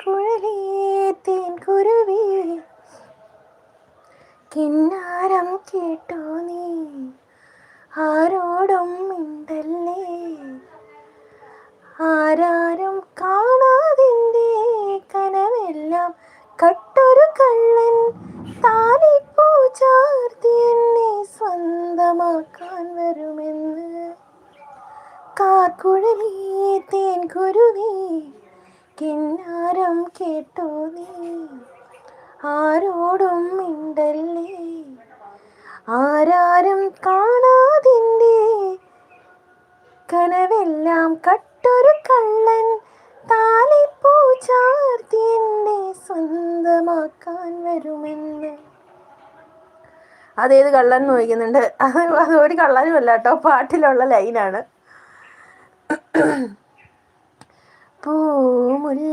കാർക്കുഴലേ തേൻകുരുവി കിന്നാരം കേട്ടോ നീ ആരോടും മിണ്ടല്ലേ ആരാരും കാണാതിൻ്റെ കനവെല്ലാം കട്ടൊരു കള്ളൻ താലിപ്പൂ ചാർത്തി എന്നെ സ്വന്തമാക്കാൻ വരുമെന്ന് കാർക്കുഴലേ തേൻകുരുവി കിന്നാരം കേട്ടോ നീ ആരോടും മിണ്ടല്ലേ ആരാരും കാണാതിൻ്റെ കനവെല്ലാം കട്ടൊരു കള്ളൻ താലിപ്പൂ ചാർത്തി എന്നെ സ്വന്തമാക്കാൻ വരുമെന്ന്. അതേത് കള്ളൻ എന്ന് ചോദിക്കുന്നുണ്ട്. അത് ഒരു കള്ളനും അല്ല കേട്ടോ, പാട്ടിലുള്ള ലൈനാണ്. പൂമുല്ല